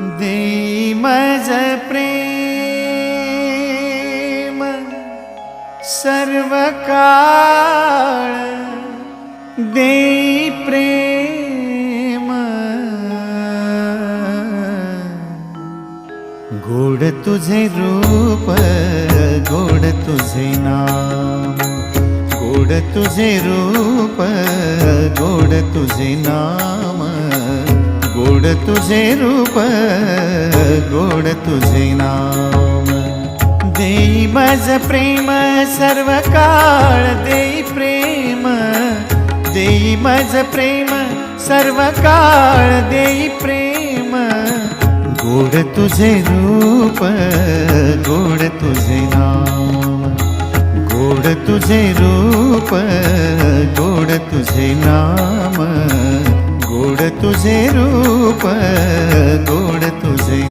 देई मज प्रेम सर्व काळ, देई प्रेम गोड तुझे रूप, गोड तुझे नाम, गोड तुझे रूप, गोड तुझे नाम, गोड तुझे रूप, गोड तुझे नाम। देई मज प्रेम सर्व काळ, देई प्रेम, देई मज प्रेम सर्व काळ, देई प्रेम गोड तुझे रूप, गोड तुझे नाम, गोड तुझे रूप, गोड तुझे नाम, गोड तुझे रूप,